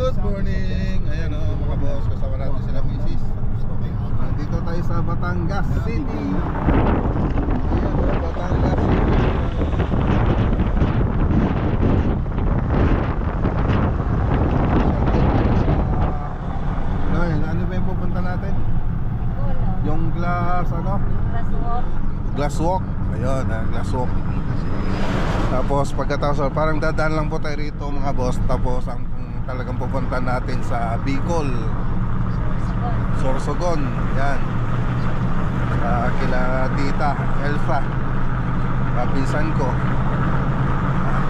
Good morning! Ayan o mga boss, kasama natin sila misis. Nandito tayo sa Batangas City. Ayan o, Batangas City. Ano ba yung pupunta natin? Yung glass Glass walk. Ayun, glass walk. Tapos pagkatapos parang dadaan lang po tayo rito mga boss. Tapos ang talagang pupunta natin sa Bicol, Sorsogon. Yan, kila tita Elsa, kapinsan ko.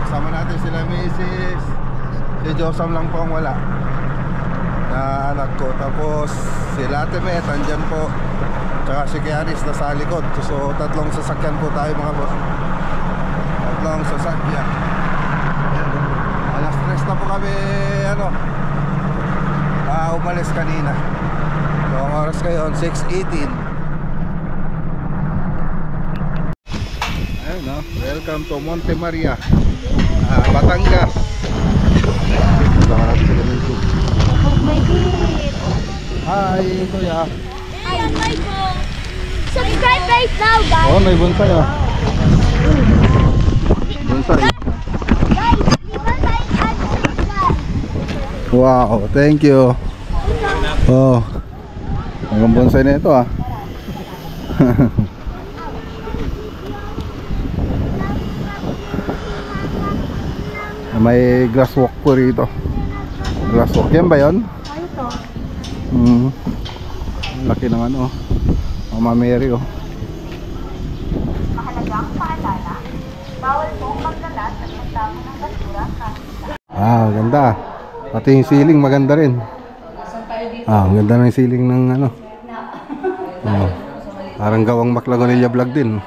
Kasama natin sila misis. Si Josam lang po ang wala na anak ko. Tapos si Ate Met andyan po, tsaka si Kianis na sa likod. So tatlong sasakyan po tayo mga boss. Tatlong sasakyan. Alas 3 na po kami umalis kanina. So ang oras ngayon 6:18. Ayun no, welcome to Monte Maria, Batangas. Kasama natin sila dito. Hi, kuya. Hi, Michael. Subscribe right now, guys. Oh, may bonsai ah. Bonsai. Guys, subscribe. Wow, thank you. Oh, hanggang bonsai na ito ah. May grass walk po rito. Grass walk, yan ba yun? Laki ng Mama Mary oh. Mahalagang paalala, bawal pong magkalat at magtapon ng basura kahit Ganda. Pati yung ceiling maganda rin. Ang ganda ng ceiling ng parang gawang Maclagonilla vlog din.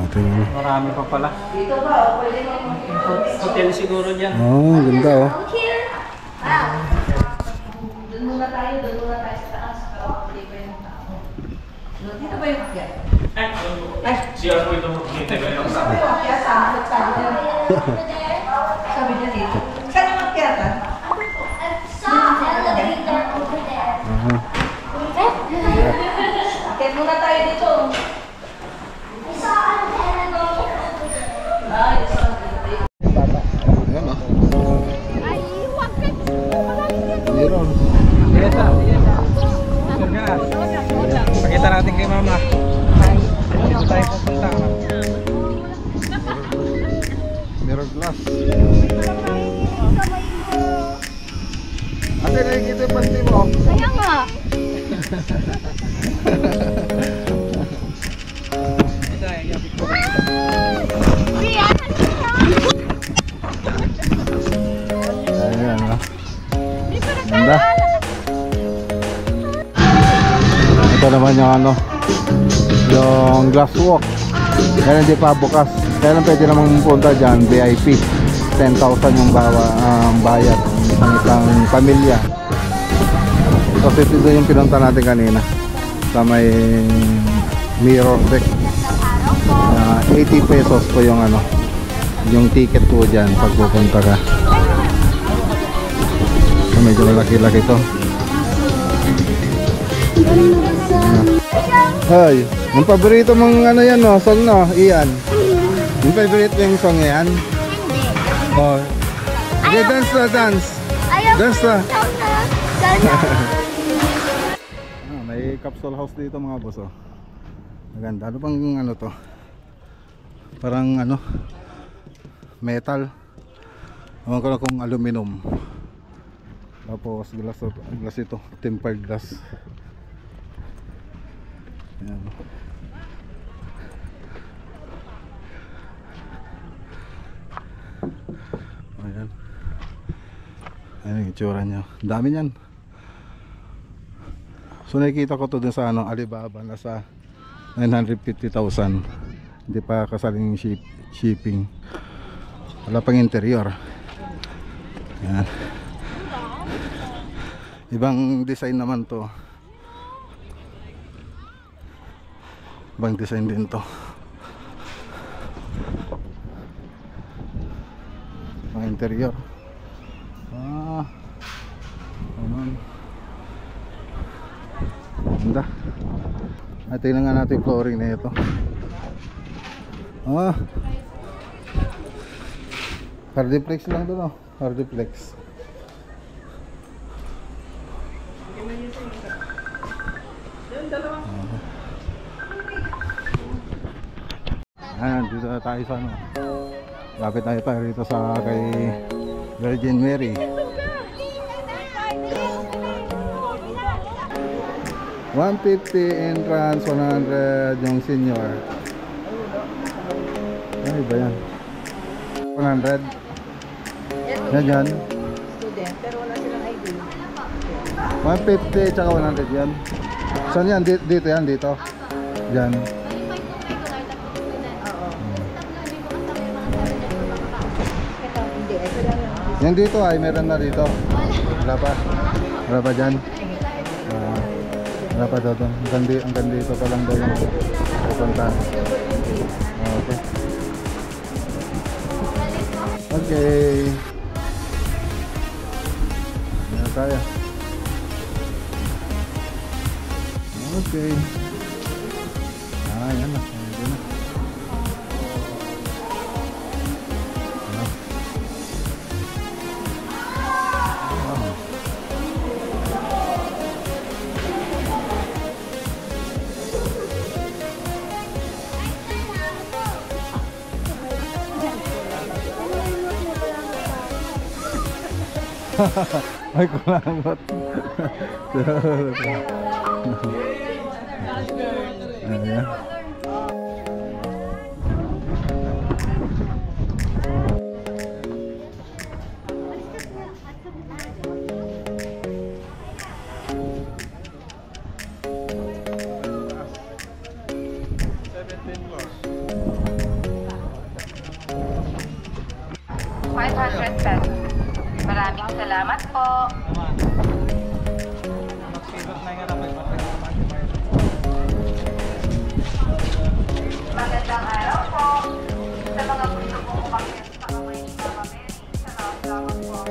Tingnan. Marami pa pala. Dito ba? Hotel siguro dyan. Ganda oh. Doon muna tayo sa taas. Dito ba yung akyat? Siya po ito. Sabi yung akyat, sabi niya dito. Saan yung akyatan? elevator over there. Akyat muna tayo dito. I saw an elevator over there. Ayan oh. Ay, huwag ka. Meron. Yes, sure ka na. Pakita natin kay mama. Dito tayo pupunta. Mirror glass. Ate, nakikita yung panty mo. Kaya nga. Ayan oh. Ganda. Ito naman yung yung glass walk. Kaya hindi pa bukas. Kaya lang pwede namang punta dyan, VIP 10,000 yung bayad isang pamilya. Tapos ito yung pinunta natin kanina sa may mirror deck. 80 pesos po yung yung ticket po dyan pag pupunta ka. Medyo malaki-laki to. Ay, yung paborito mong yan song Ian. Yung favorite yung song yan? Oh. Okay, dance na, dance. Ayaw Dance na. Sana. May capsule house dito mga boss oh. Maganda. Ano pang to? Parang metal. Ewan ko na kung aluminum. Tapos glass ito, tempered glass. Ayan. Ayan. Ayan yung itsura nya. Dami nyan. So nakikita ko to dun sa Alibaba, nasa 950,000. Hindi pa kasaling shipping. Wala pang interior. Ayan. Ibang design naman to. Ibang design din to. Mga interior. Ganda. At tingnan nga natin yung flooring na ito. Ah, hardiplex lang doon, oh. Hardiplex. Ayan, dito na tayo sa ano. Lapit tayo rito sa kay Virgin Mary. $150 entrance, 100 yung senior. Ay ba yan? 100? Yan yan. Student, pero wala silang ID. 150 tsaka 100 yan. Saan yan? Dito yan, dito. Yan. Ito, hindi. Ito lang lang. Yan dito ay meron na dito. Wala pa. Wala pa dyan. Wala pa daw doon. Ang ganda dito pa lang daw yung pupunta. Okay. Okay. Yan tayo. Okay. Yan na. Yan na. Ay, kulangot. Ayan. ₱500. Maraming salamat po. Magandang araw po. Sa mga gusto pong umakyat sa kamay ni Mama Mary, salamat po.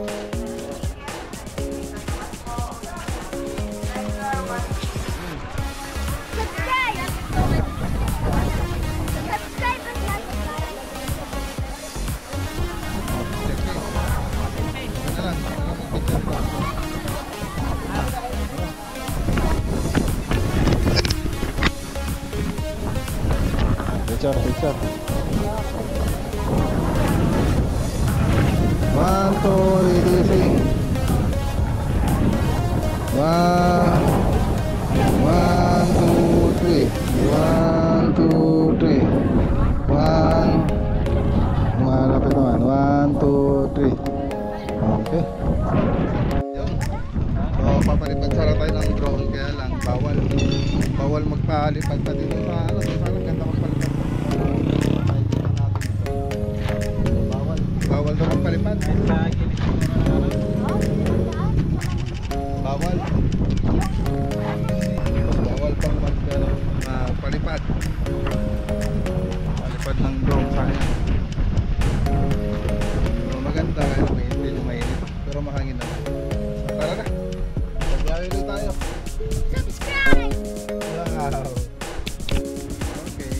Picture. 1, 2, 3, sing. 1, 2, 3. 1, 2, 3. 1. Malapit naman. 1, 2, 3. Okay. So, papalipad sana tayo ng drone, kaya lang bawal magpalipad pa dito sa ano. Sana ganda magpalipad. Bawal daw magpalipad. Bawal pang magpalipad. Palipad ng drone sayang. So, maganda kaya mainit. Pero mahangin naman. So, tara na. Magbiyahe ulit tayo. Subscribe! Wow. Okay.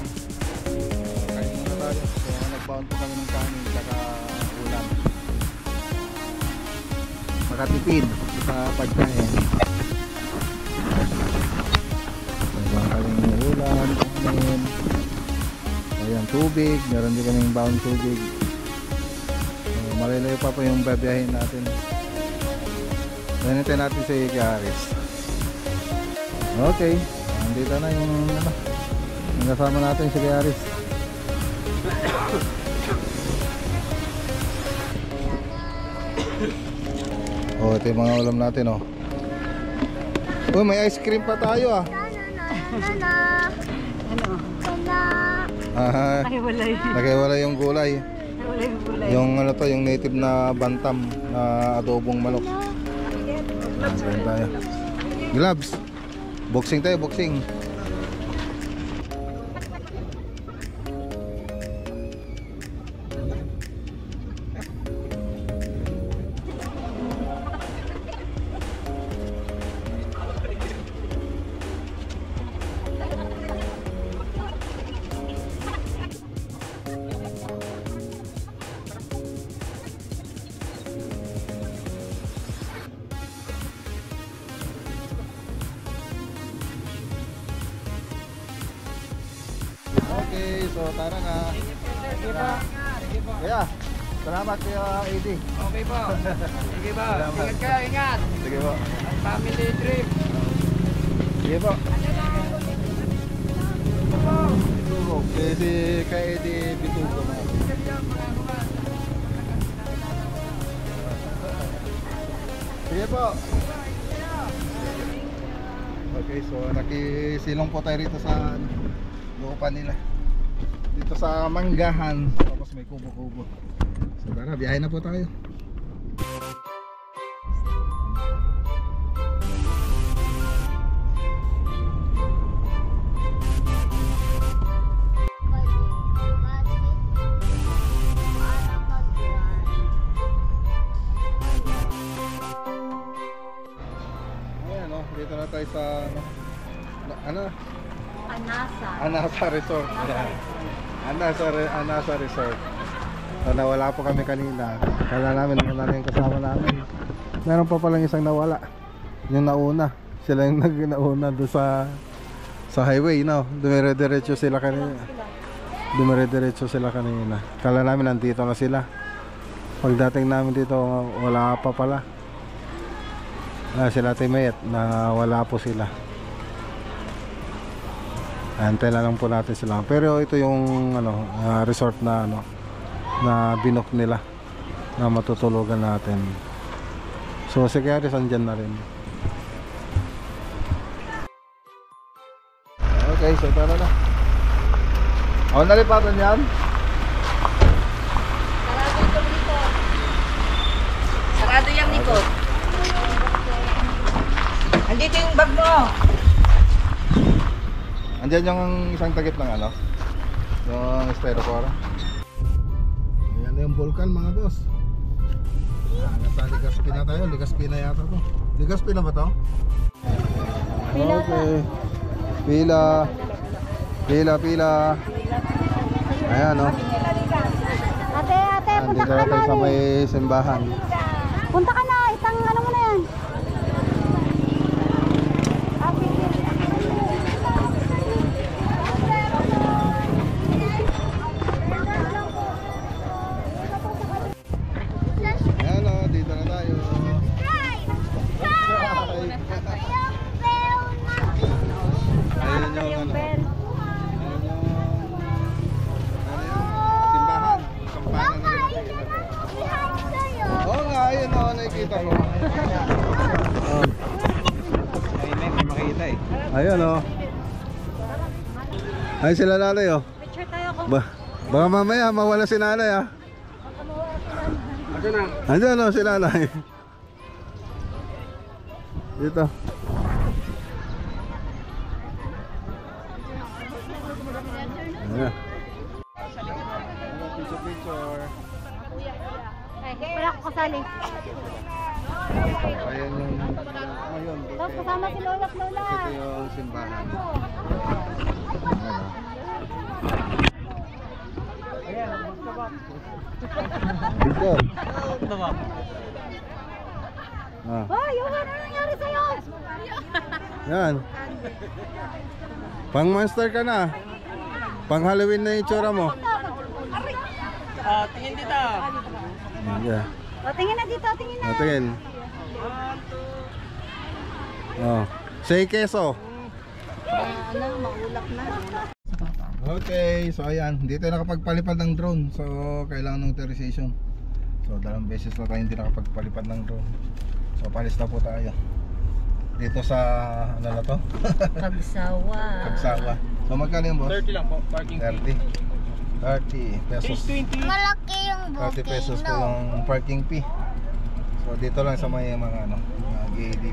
Kain muna tayo. So, nagbound po kami ng kanin saka ulam. Makatipid sa pagkain. Nagbound kami ng ulam, kanin. Ayan, tubig. Meron din kaming bound tubig. So, marilayo pa po yung babiyahin natin. Ganito natin sa Igaris. Okay. Nandito na yung ano, yung kasama natin si Igaris. Oh, ito yung mga ulam natin, oh. Oh, may ice cream pa tayo, ah. Ah, nakiwala yung gulay. Yung ano to, yung native na bantam na adobong manok. Ayan tayo. Gloves. Boxing tayo, boxing. Okay, so tara na. Kaya, salamat kaya AD. Okay po. Sige po. Salamat. Ingat kayo, ingat. Sige po. Family trip. Sige po. Si kay AD Bitugo. Sige po. Okay, so nakisilong po tayo rito sa lupa nila. Dito sa Manggahan. Tapos may kubo-kubo. So tara, biyahe na po tayo. Ayan o, dito na tayo sa Anasa Resort. Anasa Resort. So nawala po kami kanina. Kala namin nawala na yung kasama namin. Meron pa palang isang nawala. Yung nauna. Sila yung nauna doon sa highway, no? Dumire-diretso sila kanina. Kala namin nandito na sila. Pagdating namin dito, wala pa pala. Sila teammate na wala po sila. Antay na lang po natin sila. Pero ito yung resort na na binook nila na matutulugan natin. So si Gary andyan na rin. Okay, so tara na. Ako nalipatan yan. Sarado yung likod. Andito yung bag mo. Andyan yung isang takip ng yung styrofoam. Ayan na yung vulkan mga boss. Nasa Legazpi na tayo. Legazpi na yata to. Legazpi na ba to? Okay. Pila. Ayan o. Ate, punta Dito ka na tayo na. sa may simbahan. Punta ka na. Isang ano mo na yan. Ayan o, dito na tayo. Ayan yung simbahan. Kampanan nila. Oo nga, ayun o, nakikita ko. May makita eh. Ayun o. Ayun sila nanay o. Picture tayo ko. Baka mamaya mawala si nanay ha. Ako na. Andyan o si nanay. Dito. Ayan. Picture. Wala ko kasali. Ayan yung ayun. Tapos kasama si Lola at Lola. Ito yung simbahan. Dito. Oh, Johan, ano nangyari sa'yo? Yan. Pang monster ka na. Pang Halloween na yung itsura mo. Tingin dito. Yeah. O, tingin na dito, tingin na. Tingin. Oh. Say keso. Maulap na. Okay, so ayan, hindi tayo nakapagpalipad ng drone. So kailangan ng authorization. So dalawang beses na tayo hindi nakapagpalipad ng drone. So palis na po tayo. Dito sa ano na to? Pagsawa. So magkano yung boss? 30 lang po, parking fee. 30 pesos. 20. Malaki yung 30 pesos po yung parking fee. So dito lang sa may mga ADB.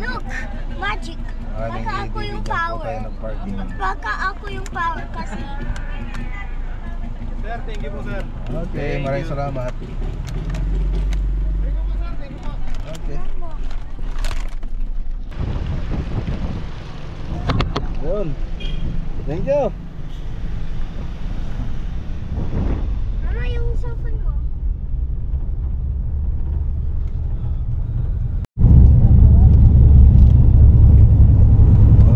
Magic. Baka ako yung power. Baka ako yung power kasi. Sir, thank you po sir. Okay, maraming salamat. Okay. Yun. Thank you. Ano yung cellphone mo?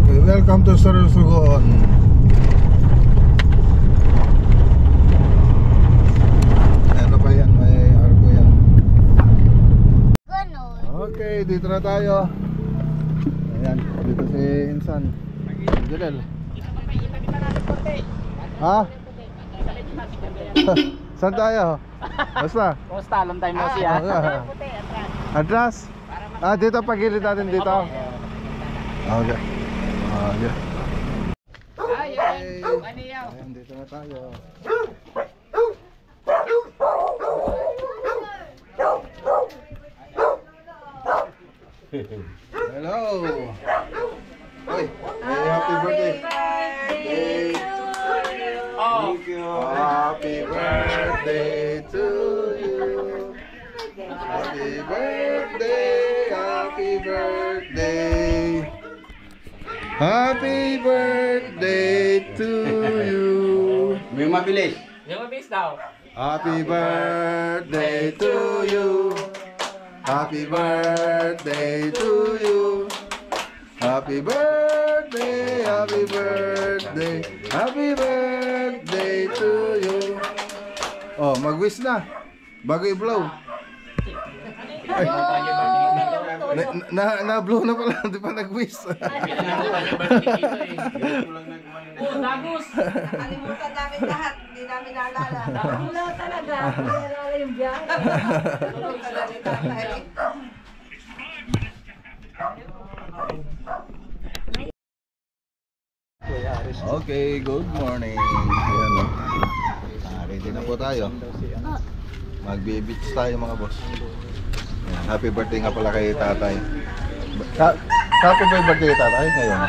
Okay, welcome to Sorsogon. Okay, dito na tayo. Ayan, dito si Insan. Jalel. Ha? Saan tayo? Basta? Costa, long time no see Atras? Ah, dito pagilid natin dito. Okay. Okay. Ayan, dito na tayo. Hello. Hey, happy birthday. Thank you. Happy birthday to you. Happy birthday. Happy birthday. Happy birthday to you. May mabilis. May mabilis daw. Happy birthday to you. Happy birthday to you. Happy birthday, happy birthday, happy birthday to you. Oh, mag-wish na. Bago i-blow. Ay. Na-blow na pala, di pa nag-wish. Tapos, nakalimutan namin lahat. Hindi namin naalala. Wala talaga. Hindi naalala yung biyahe. Nakalimutan namin tatay. Okay, good morning. Ayan, oh. Ready na po tayo. Magbe-beach tayo mga boss. Ayan, happy birthday nga pala kay tatay. Happy birthday kay tatay ngayon.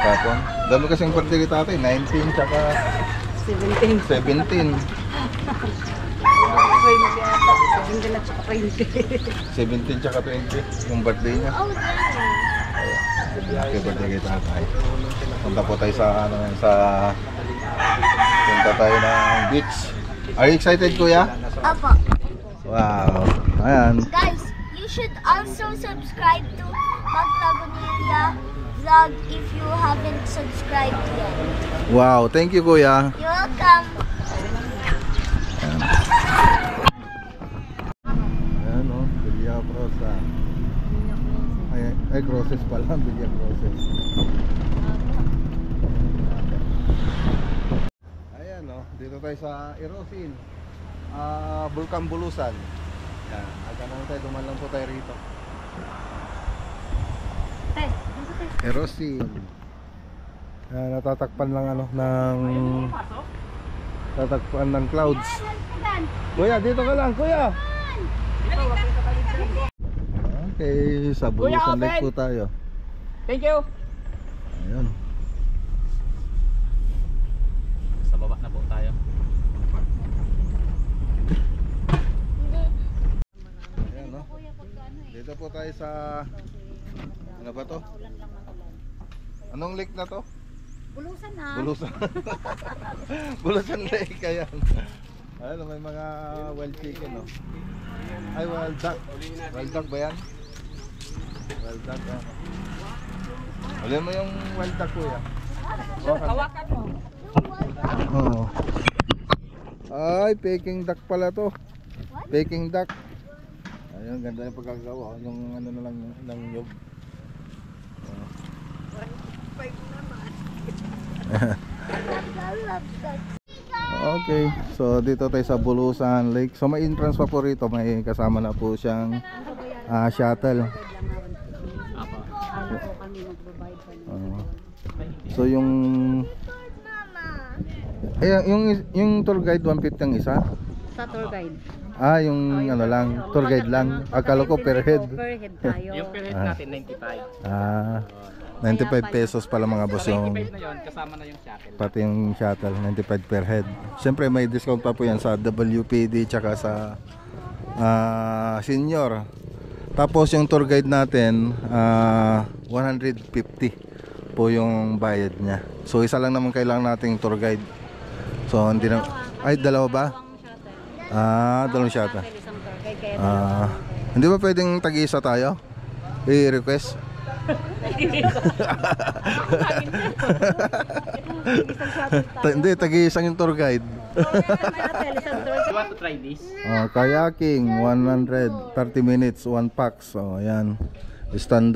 Kapon. Dami kasing birthday kay tatay. 19 tsaka 17. 17. 17 tsaka 20 yung birthday niya. Happy birthday kay tatay. Punta po tayo sa punta tayo ng beach. Are you excited, kuya? Apo. Wow. Ayan. Guys, you should also subscribe to Maglagoneria vlog if you haven't subscribed yet. Wow, thank you, kuya. You're welcome. Ayan, oh, Villa Rosa. Ay, crosses pala, Villa Crosses. Ayan, oh, dito tayo sa Erosin. Bulkan Bulusan. Yan, agad naman tayo, duman lang po tayo rito. Erosin. Natatakpan lang tatakpan ng clouds. Kuya, dito ka lang, kuya. Okay, sa Bulusan Lake po tayo. Thank you. Ayun. Sa baba na po tayo. Ayan, no? Dito po tayo sa ano ba to? Anong lake na to? Bulusan na. Bulusan. Bulusan Lake, ayan. Ayun, may mga wild chicken, no? Ay, wild duck. Wild duck ba yan? Wild duck, ah. Ulit mo yung wild duck, kuya. Hawakan mo. Oo. Ay, Peking duck pala to. Peking duck. Ayun, ganda yung pagkagawa. Yung ano na lang ng nyug. Okay, so dito tayo sa Bulusan Lake. So may entrance pa po rito, may kasama na po siyang shuttle. So yung yung tour guide 150 ang isa? Sa tour guide. Yung ano lang, tour guide lang. Akala ko per head. Per head tayo. Yung per head natin 95. 95 pesos pala mga boss yung 95 na yun, kasama na yung shuttle. pati yung shuttle, 95 per head. Siyempre may discount pa po yan sa WPD tsaka sa senior. Tapos yung tour guide natin 150 po yung bayad niya. So isa lang naman kailangan nating tour guide. So hindi na, ay dalawa ba? Dalawang shuttle. Hindi ba pwedeng tag-isa tayo? I-request? Hindi, tagi-isang yung tour guide. You want to try this? Oh, kayaking 130 minutes 1 pax. Oh, ayan. Stand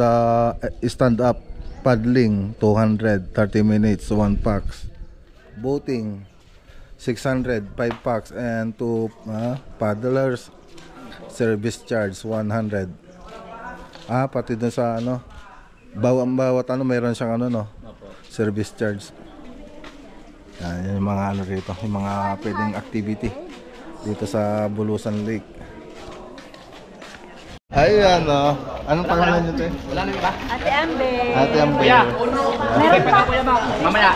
up paddling 230 minutes 1 pax. Boating 600 5 pax and 2 paddlers. Service charge 100. Pati dun sa ano, bawat ano mayroon siyang ano no. Service charge. Yan yung mga ano rito, yung mga pwedeng activity dito sa Bulusan Lake. Ayan o. Anong pangalan nyo ito? Wala na ba? Ate Ambe. Ate Ambe. Meron pa kuya ba? Mamaya.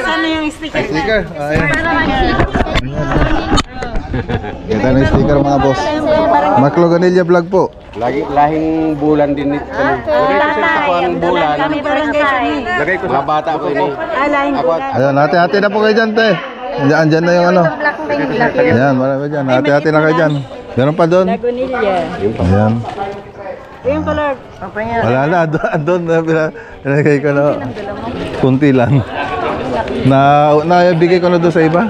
Saan na yung sticker? Sticker? Ayan. Ganda na yung sticker mga boss. Macloganilla vlog po. Lahing bulan din nito. Lagay ko sa sakuang bulan. Lagay ko sa bata ko ini. Ayan, hati-hati na po kayo dyan, te. Andyan na yung ano. Ayan, marami dyan. Hati-hati na kayo dyan. Meron pa doon. Ayan. Yung color. Wala na, doon na pinagay ko na. Kunti lang. Nabigay ko na doon sa iba.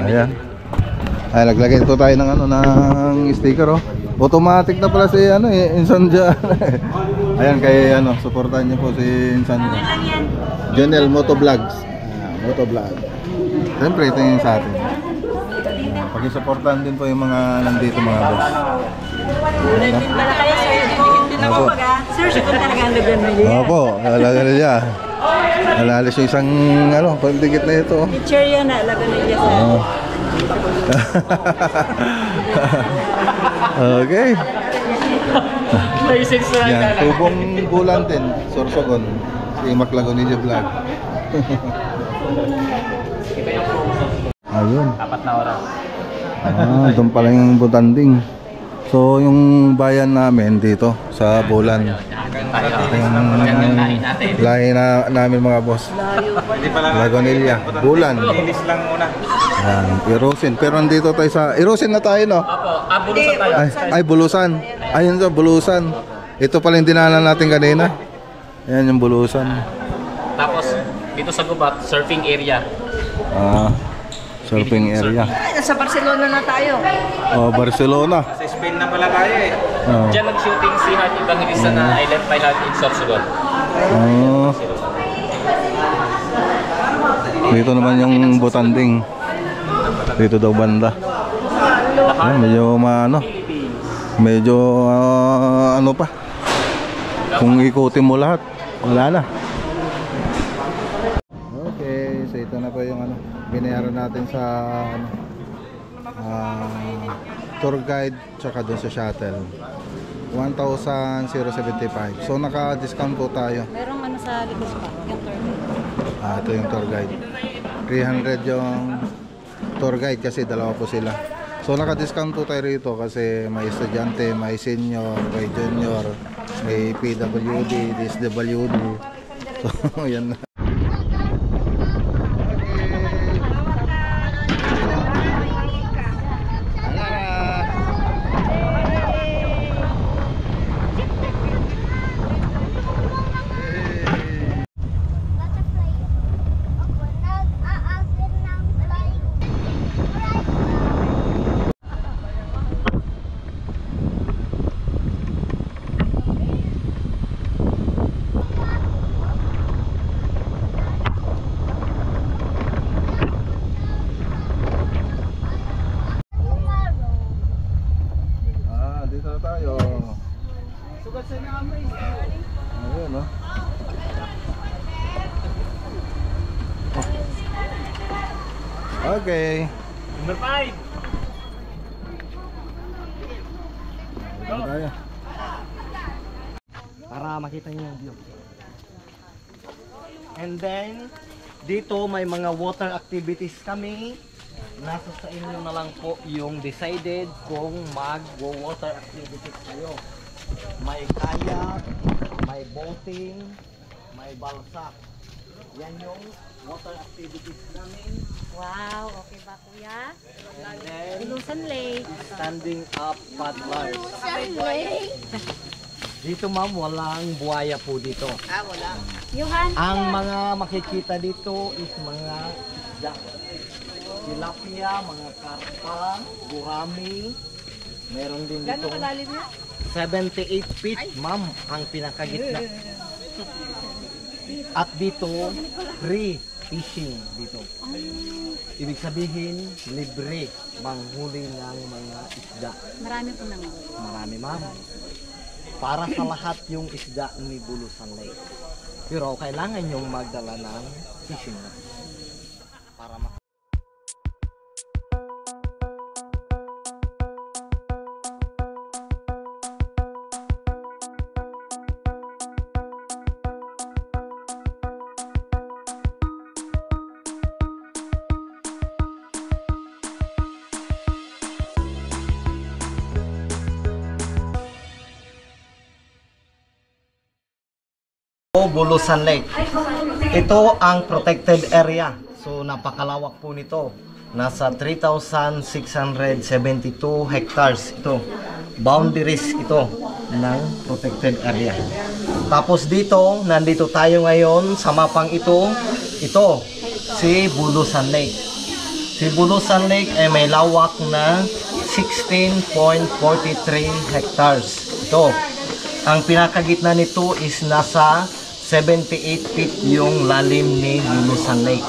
Ayan. Ay, naglagay ito tayo ng ano, ng sticker oh. Automatic na pala si ano Insan dyan. Ayan, kay ano, suportahan niyo po si Insan. Jonel Motovlogs. Motovlog. Siyempre, ito yung sa atin. Pag-suportahan din po yung mga nandito mga boss. Pala kayo sir, hindi na ako sir, siya talaga ang lugar na yun. Opo, alaga na niya. Alalis yung isang ano, pagdikit na ito. Picture yan na, alaga na niya sir. Okay. License na Yan, tubong bulan din, Sorsogon. Si Macloganilla vlog. Ayun. 4 na oras. Doon pala yung Butanding. So yung bayan namin dito sa Bulan. Lahi na namin mga boss. Macloganilla, Bulan. Linis lang muna. Yan, Irosin. Pero nandito tayo sa Irosin na tayo no? Apo, bulusan tayo. Ay Bulusan. Ayun sa Bulusan. Ito pala yung dinanan natin kanina. Ayan yung Bulusan. Tapos, dito sa Gubat, surfing area. Surfing area. Sa Barcelona na tayo. Oh, Barcelona. Sa Spain na pala tayo eh. Oh. Diyan nag-shooting si Han Evangelista na Island Pilot in Sorsogon. Oh. Dito naman yung Butanding. Dito daw banda. Medyo medyo ano pa. Kung ikutin mo lahat, wala na. Okay, so ito na po yung ano, binayaran natin sa ano, tour guide tsaka dun sa shuttle. 1,075. So naka-discount po tayo. Merong ano sa likod pa, yung tour guide. Ito yung tour guide. 300 yung tour guide kasi dalawa po sila. So naka-discount po tayo rito kasi may estudyante, may senior, may junior, may PWD, DSWD. So yan na. Dito na tayo. Ayun, no? Okay. Number 5. Dito tayo. Para makita niyo yung view. And then, dito may mga water activities kami. Nasa sa inyo na lang po yung decided kung mag-water activities kayo. May kayak, may boating, may balsa. Yan yung water activities namin. Wow, okay ba kuya? And then, Ilusan Lake. standing up paddlers. Sunday. Dito ma'am, walang buhaya po dito. Yung hand. Ang mga makikita dito is mga tilapia, mga karpa, gurami. Meron din dito 78 feet, ma'am, ang pinakagitna. At dito, free fishing dito. Ibig sabihin, libre manghuli ng mga isda. Marami po naman. Marami, ma'am. Para sa lahat yung isda ni Bulusan Lake. Pero kailangan yung magdala ng fishing net. Para Bulusan Lake. Ito ang protected area. So napakalawak po nito. Nasa 3,672 hectares ito. Boundaries ito ng protected area. Tapos dito, nandito tayo ngayon sa mapang ito. Ito, si Bulusan Lake. Si Bulusan Lake ay may lawak na 16.43 hectares. Ito. Ang pinakagitna nito is nasa 78 feet yung lalim ni Bulusan Lake.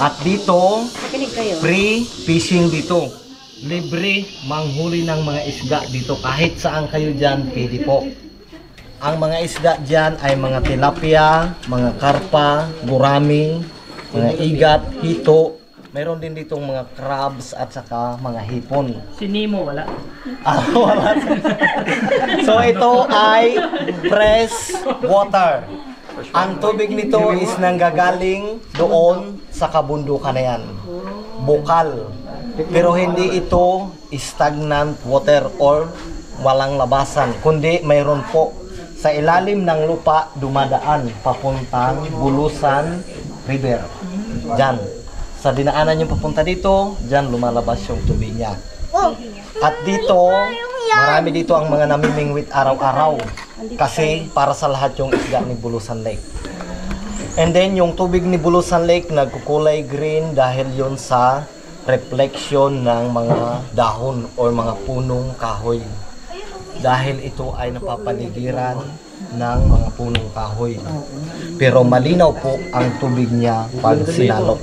At dito, free fishing dito. Libre manghuli ng mga isda dito. Kahit saan kayo dyan, pwede po. Ang mga isda dyan ay mga tilapia, mga karpa, gurami, mga igat, hito. Meron din ditong mga crabs at saka mga hipon. Si Nemo wala. Wala. So ito ay fresh water. Ang tubig nito is nanggagaling doon sa kabundukan na yan. Bukal. Pero hindi ito stagnant water or walang labasan. Kundi mayroon po sa ilalim ng lupa dumadaan papuntang Bulusan River. Diyan. Sa dinaanan yung papunta dito, diyan lumalabas yung tubig niya. At dito, marami dito ang mga namimingwit araw-araw. Kasi para sa lahat yung isda ni Bulusan Lake. And then yung tubig ni Bulusan Lake nagkukulay green dahil yon sa reflection ng mga dahon o mga punong kahoy. Dahil ito ay napapaligiran ng mga punong kahoy. Pero malinaw po ang tubig niya pag sinalot.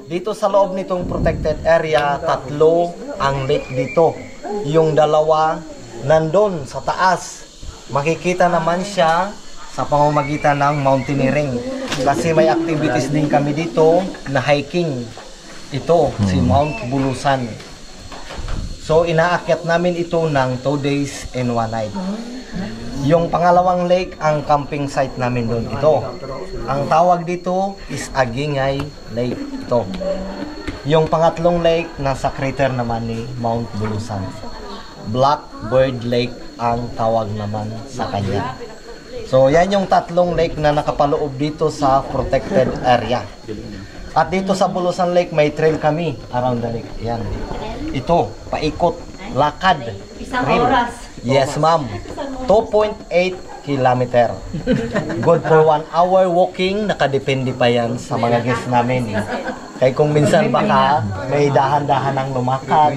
Dito sa loob nitong protected area, 3 ang lake dito. Yung 2 nandun sa taas. Makikita naman siya sa pamamagitan ng mountaineering. Kasi may activities din kami dito na hiking. Ito, si Mount Bulusan. So, inaakyat namin ito ng 2 days and 1 night. Yung pangalawang lake, ang camping site namin doon. Ito. Ang tawag dito is Agingay Lake. Ito. Yung pangatlong lake, nasa crater naman ni Mount Bulusan. Blackbird Lake ang tawag naman sa kanya. So, yan yung 3 lake na nakapaloob dito sa protected area. At dito sa Bulusan Lake, may trail kami around the lake. Yan. Ito, paikot, lakad. Trail. Yes, ma'am. 2.8 kilometer. Good for 1 hour walking. Nakadepende pa yan sa mga guests namin. Kaya kung minsan baka may dahan-dahan ang lumakad,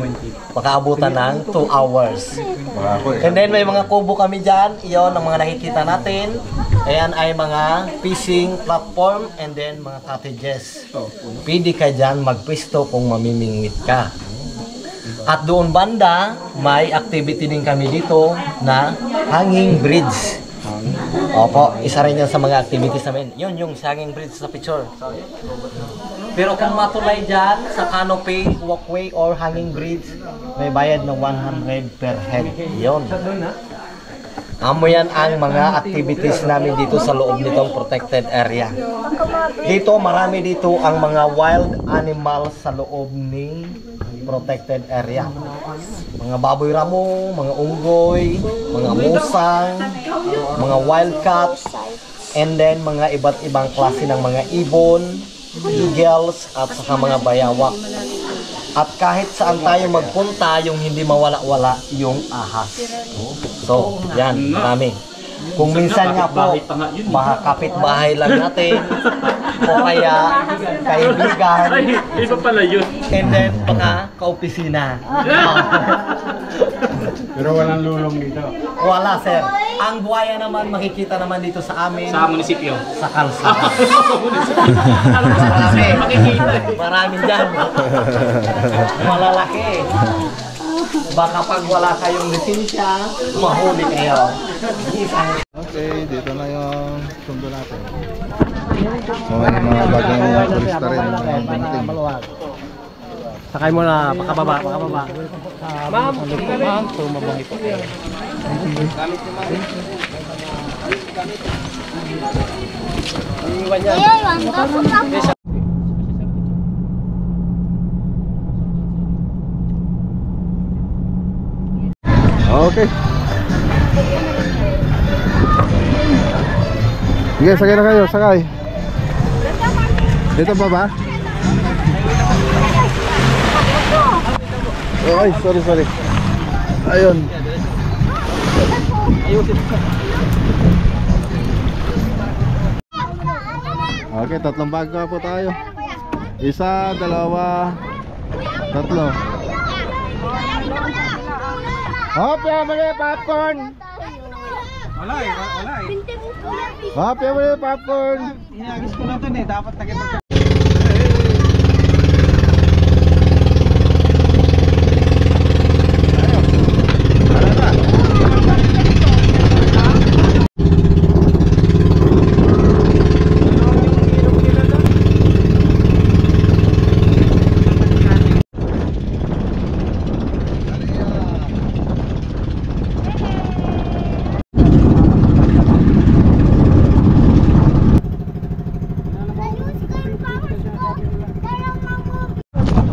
baka abutan ng 2 hours. And then may mga kubo kami dyan. Iyon ang mga nakikita natin. Ayan ay mga fishing platform and then mga cottages. Pwede ka dyan magpwesto kung mamimingwit ka. At doon banda, may activity din kami dito na hanging bridge. Opo, isa rin yan sa mga activities namin. Yun yung hanging bridge sa picture. Pero kung matulay dyan sa canopy, walkway, or hanging bridge, may bayad ng 100 per head. Yun. Amo yan ang mga activities namin dito sa loob nitong protected area. Dito, marami dito ang mga wild animals sa loob ni protected area. Mga baboy ramo, mga unggoy, mga musang, mga wild cats. and then mga iba't ibang klase ng mga ibon, eagles, at saka mga bayawak. At kahit saan tayo magpunta, yung hindi mawala-wala yung ahas. So, yan, marami. Kung minsan nga po, baka kapitbahay lang natin, o kaya kaibigan, Iba pala yun. and then baka kaopisina. Pero walang lulong dito. Wala, sir. Ang buhaya naman makikita naman dito sa amin. Sa munisipyo. Sa kalsada. Marami dyan. Malalaki. Baka pag wala kayong lisensya, mahuli kayo. Okay, dito na yung sundo natin. So, may mga bagong turista rin. Sakay mo na, pakababa. Ma'am, tumabang ito. Kuya, yung tapos ako. Okay. Sige, sakay na kayo, sakay. Dito pa ba? Oh, ay, sorry. Ayun. Okay, tatlong bag po tayo. Isa, dalawa, tatlo. Hop, mali popcorn. Wala eh. Hop, mali popcorn. Inagis ko na ito eh. Dapat nakipag...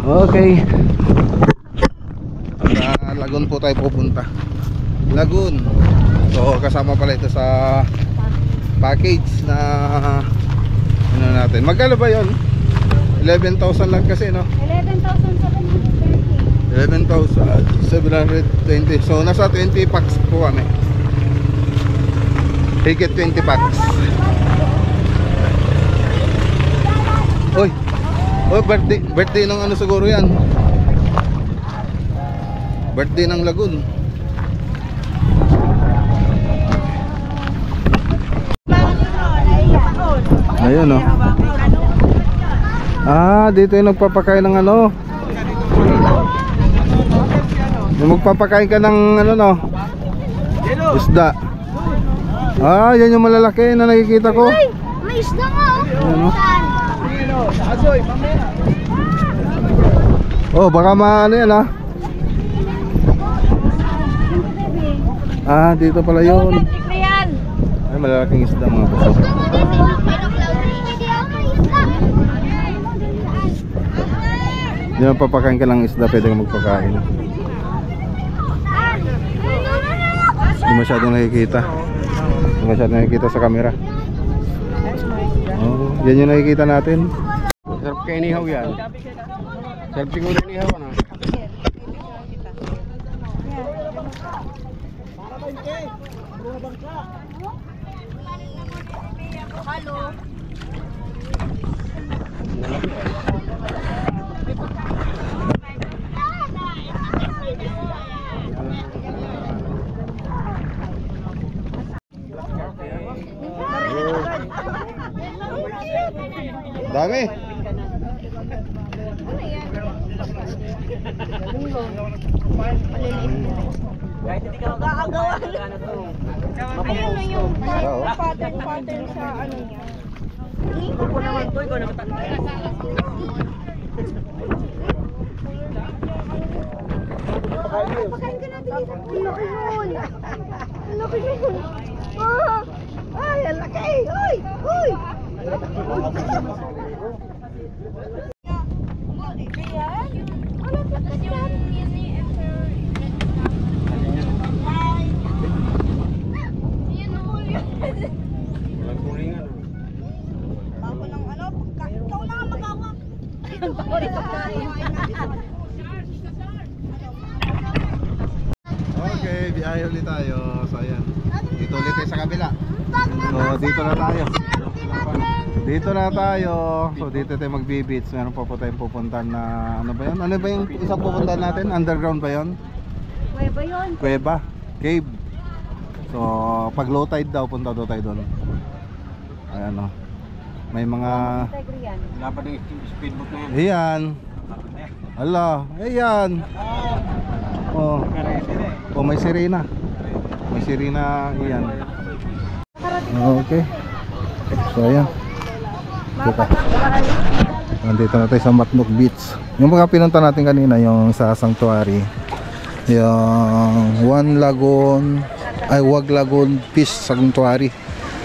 Okay. Sa Lagun po tayo pupunta. Lagun. So kasama pala ito sa package na ano natin. Magkano ba 'yon? 11,000 lang kasi, no? 11,720. So nasa 20 packs po kami. Higit 20 packs. Oy. Oh, birthday ng ano siguro yan. Birthday ng Lagun. Ayun, oh. Ah, dito yung nagpapakain ng ano. Yung magpapakain ka ng ano, no? Isda. Ah, yan yung malalaki na nakikita ko. Ay, may isda nga, oh. Ano? Saan? Oh, baka maano yan, ah. Ah, dito pala yun. Ay, malalaking isda mga boss. Di ba papakain ka ng isda, pwede kang magpakain. Hindi masyadong nakikita. Hindi masyadong nakikita sa camera. Oh, yan yung nakikita natin. Sarap kayo inihaw yan. Sarap siguro inihaw, ano? Hello. Dami. Kahit hindi ka magkakagawa. Ano yung pattern sa ano niya? Ako naman to, ikaw naman tatay. Pakain ka natin dito. Laki yun. Laki yun. Ah! Ay, ang laki! Uy! Uy! Walang kuling Okay, biyahe ulit tayo. So ayan, dito ulit tayo sa kabila. So dito na tayo. Dito na tayo. So dito tayo magbi-beach. Meron pa po tayong pupuntahan na ano ba yun? Ano ba yung isang pupuntahan natin? Underground ba yun? Kuweba yun. Kuweba, cave. So pag low tide daw, punta daw tayo doon. Ayan o. May mga... Tigre yan. Wala pa din speedboat na yan. Ayan. Ala, ayan. Oh. Oh, may sirena. May sirena, ayan. Okay. So ayan. Dito. Nandito na tayo sa Matnog Beach. Yung mga pinunta natin kanina, yung sa Sanctuary, yung One Lagoon, ay Wag Lagoon Fish Sanctuary,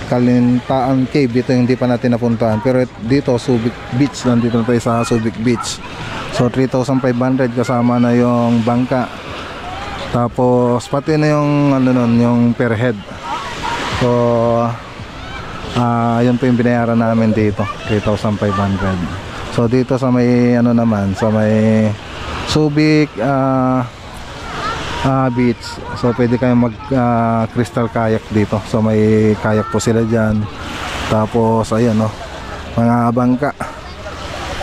Kalintaan Cave, dito yung hindi pa natin napuntahan. Pero dito Subic Beach, nandito na tayo sa Subic Beach. So 3,500 kasama na yung bangka. Tapos pati na yung ano nun, yung per head. So yun po yung binayaran namin dito, 3,500. So dito sa may ano naman, sa may Subic beach, so pwede kayong mag crystal kayak dito. So may kayak po sila dyan. Tapos ayan no, mga bangka.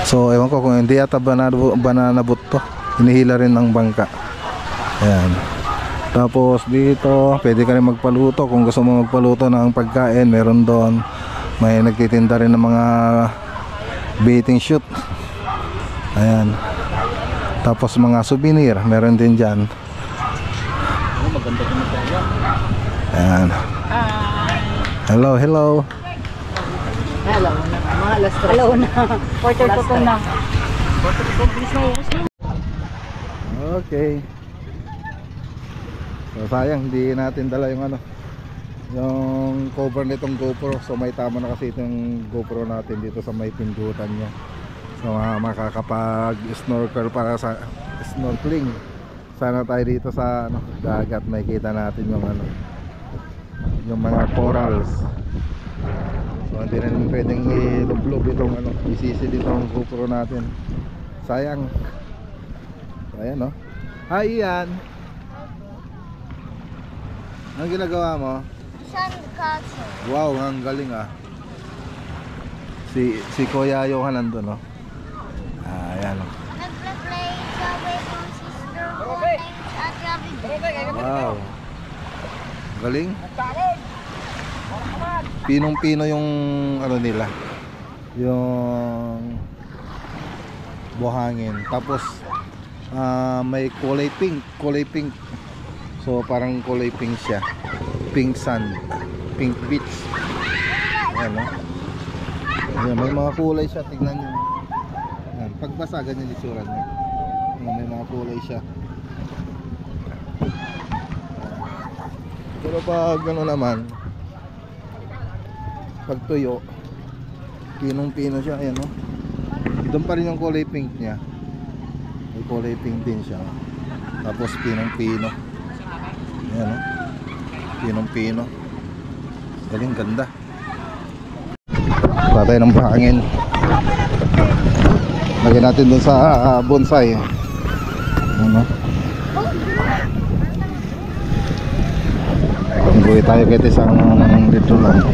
So ewan ko kung hindi ata banana boat to, hinihila rin ng bangka. Ayan. Tapos dito pwede ka rin magpaluto. Kung gusto mo magpaluto ng pagkain, meron doon. May nagtitinda rin ng mga baiting shoot. Ayan. Tapos mga souvenir, meron din dyan. Ayan. Hello, hello. Hello na. Mga alas 3. Hello na. Quarter to 2 na. Okay. So sayang hindi natin dala yung ano, yung cover nitong GoPro. So may tama na kasi itong GoPro natin dito sa may pindutan niya. So makakapag snorkel para sa snorkeling. Sana tayo dito sa ano, dagat, makikita natin yung ano, yung mga corals. So hindi na pwedeng ilublob itong ano, isisi dito ang GoPro natin. Sayang. So ayan no. Hi Ian. Anong ginagawa mo? Sandcastle. Wow, ang galing ah. Si Kuya Johan nandun no. Ayan oh. Nagpa-play sa way ng sister ko named Adrian. Wow. Galing. Pinong-pino yung ano nila. Yung buhangin. Tapos may kulay pink. So parang kulay pink siya. Pink sand, pink beach. Ayan no. Ayan, may mga kulay siya, tignan niyo. Ayan, pagbasa ganyan itsura niya. Ayan, may mga kulay siya. Pero pag ano naman, pag tuyo, pinong-pino siya, ayan no. Doon pa rin yung kulay pink niya. May kulay pink din siya. Tapos pinong-pino. Ayan no. Pinong-pino. Galing ganda. Patay ng hangin. Lagyan natin doon sa bonsai. Ayan no. Buhay tayo kahit isang dito lang.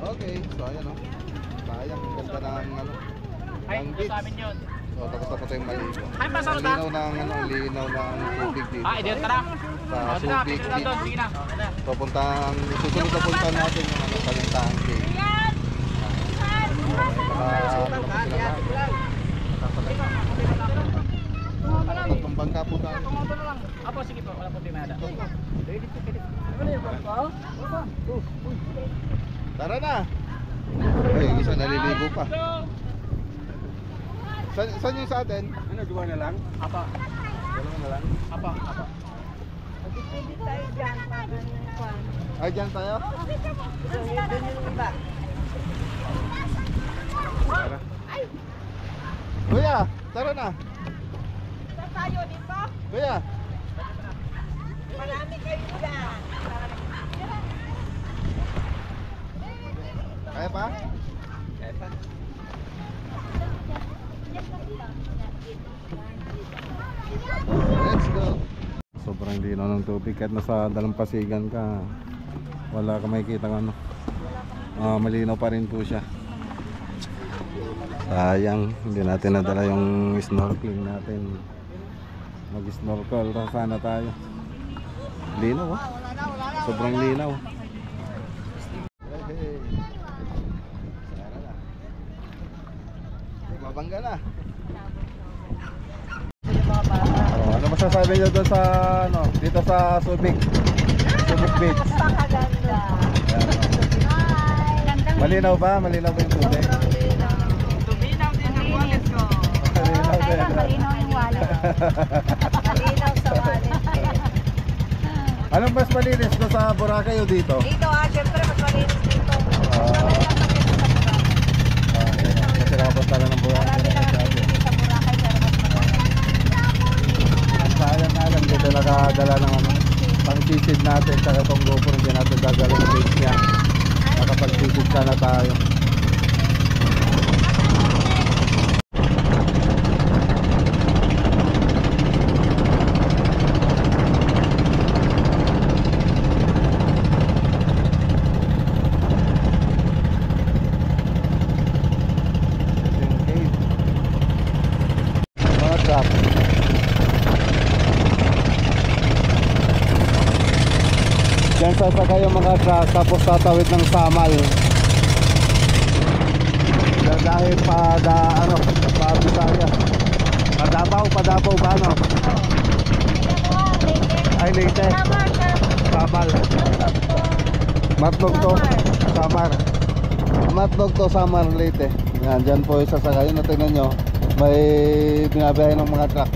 Okay, so ayan o. Sayang, ang ganda ng ano, Ay, Langgit. sa amin yun. So, tapos ako tayong maligo. Ay, pasaro Ang ta? linaw ng, linaw ng tubig dito. Ah, edi tara. Sa O, tara, Subic picture lang doon. Beach. Sige na. So, susunod na punta natin yung ano, Kalintahan Cave. Tatlong bangka po tayo. Apo, sige po. Wala po timada. Tara na! Ay, isa naliligo pa. Saan yung sa atin? Ano, duwa na lang? Apa. Dalawa na lang. Apa. Pwede tayo dyan para yung kwan. Ay, dyan tayo? Doon yung iba. Tara. Kuya, tara na. Saan tayo dito? Kuya. Marami kayo dyan. Kaya pa? Let's go. Sobrang linaw ng tubig kahit nasa dalampasigan ka, wala ka makikita ng ano. Malinaw pa rin po siya. Sayang, hindi natin nadala yung snorkeling natin. Mag-snorkel sana tayo. Linaw ah. Sobrang linaw. Hey. Sana na. Mabangga na. Ano masasabi niyo doon sa ano, dito sa Subic Beach? Napakaganda. Malinaw ba? Malinaw ba yung tubig? Tuminaw din ang wallet ko. Malinaw din. Malinaw yung wallet. Malinaw sa wallet. Anong mas malinis doon sa Boracay o dito? Dito syempre mas malinis dito. Kasi nakapunta na ng Boracay. Marami na nakikita sa Boracay pero mas malinis. Sayang nga lang dito nakadala ng ano, pang-sisid natin sa itong GoPro, hindi natin dadala yung page niya. Nakapag-sisid sana tayo. Mga truck. Diyan sasakay yung mga truck tapos tatawid ng Samal. Dahil ano, pa Bisaya. Padabaw ba ano? Ay, Leyte. Samal. Matlog to, Samar. Matlog to, Samar, Leyte. Yan, dyan po yung sasakay. Yun, tingnan nyo, may binabiyahe ng mga truck.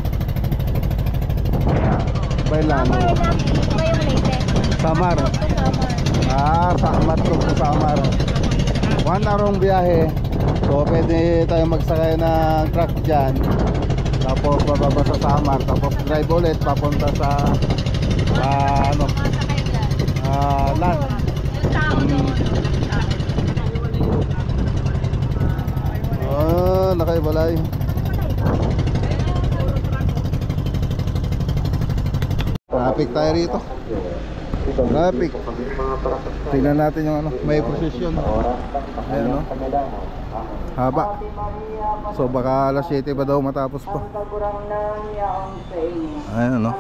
Bailano. Samar. Matlog to Samar. 1 hourong biyahe. So pwede tayo magsakay ng truck dyan. Tapos bababa sa Samar. Tapos drive ulit papunta sa ano, land. Nakaibalay. Traffic tayo rito. Traffic. Tingnan natin yung ano, may prosesyon. Ayan no. Haba. So baka alas 7 ba daw matapos to. Ayan no.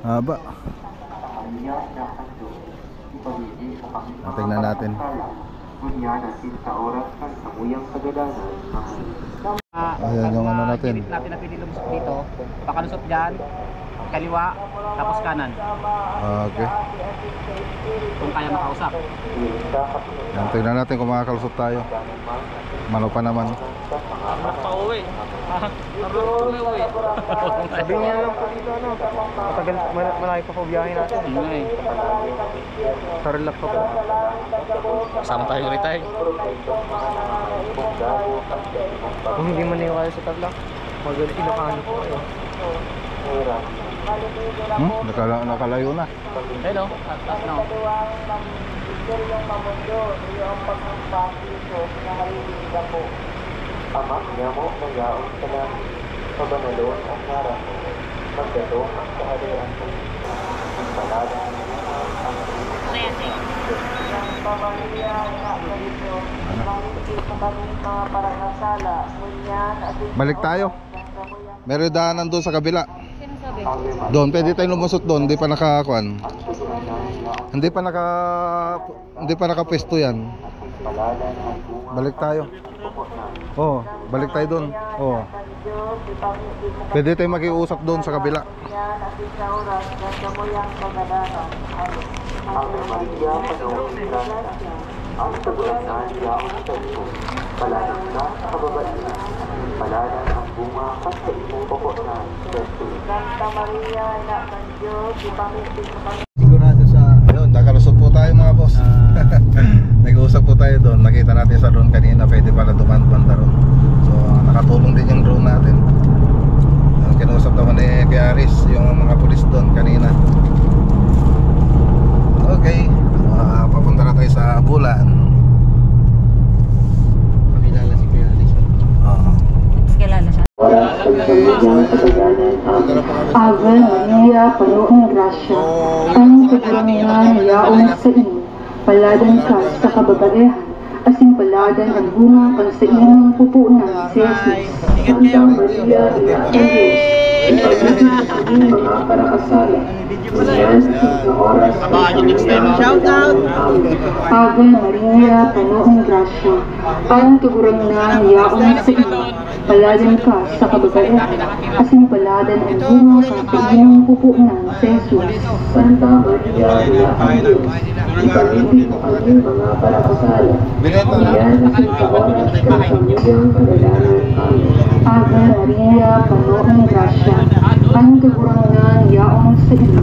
Haba. Tingnan natin. Ayan yung ano natin. Gilid natin na pili lumusot dito. Pakalusot dyan. Kaliwa. Tapos kanan. Okay. Kung kaya makausap. Ayan, tingnan natin kung makakalusot tayo. Malo pa naman. Pauwi. Umuwi. Sabihin niya lang po dito ano. Matagal, malaki pa po biyahe natin. Sa relax pa po. Kasama tayo ulit tayo. Kung hindi man niyo kaya sa Tarlac, magaling Ilocano po kayo. Nakalayo na. Hello. At now. Ama, yamo, nagyaon sa langit, pabanalon ang harap mo, magdato ang kahalian mo, ang palada ang Maria, ina sa Diyos, pangipit mo kami mga parangasala, ngunyan at Balik tayo. Meron daanan doon sa kabila. Doon, pwede tayo lumusot doon. Hindi pa nakakuan. Hindi pa nakapwesto yan. Balik tayo. Oh, balik tayo doon. Oh. Pwede tayo makiusap doon sa kabila. ngunyan at sa oras na sa muyang pagadaran. Ave Maria, Panginoon Grasya, ang kagulangan yaon sa iyo. Palalang ka sa kababaihan, palalang ang bunga sa iyong pupunan, Jesus. Santa Maria, ina ng Diyos, ipangipit mo kami. Sigurado sa... Ayun, nakalusot po tayo mga boss. Nag-uusap po tayo doon. Nakita natin sa drone kanina, pwede pala dumaan banda ron. So, nakatulong din yung drone natin. Kinausap naman ni Kuya Aris, yung mga pulis doon kanina. Okay, papunta na tayo sa Bulan. Pakilala si Kuya Aris. Oo. Kilala siya. Ave Maria, puno ng grasya, ang kagulangan yaong sa iyo, paladan ka sa kababaihan, asing paladan ang bunga kang sa iyong pupunan, si Jesus. Santa Maria, ina ng Diyos, ipagdating sa aming mga parakasala, ngayon sa oras ng shout out! Ave Maria, puno ng grasya, ang kagulangan yaong sa iyo, paladan ka sa kababaihan, asing paladan ang bunga ka sa iyong pupunan, si Jesus. Santa Maria, ina ng Diyos, ipagdating sa aming mga parakasala, ngayon sa oras ng kanyang kadalanan. Amen. Ave Maria, puno ng grasya, ang kagulangan yaong sa iyo,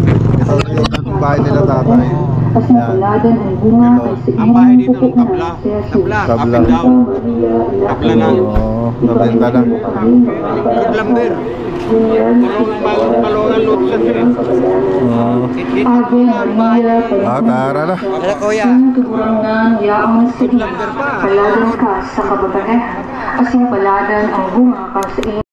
Yung bahay nila tatay. asing paladan ang bunga kay sa iyong pupunan, si Jesus. Kabla. Santa Maria, ina ng Diyos, Oo, nabenta lang. Ave Maria, Tara na. ang kagulangan yaong sa iyo, paladan ka sa kababaihan, asing paladan ang bunga ka sa iyong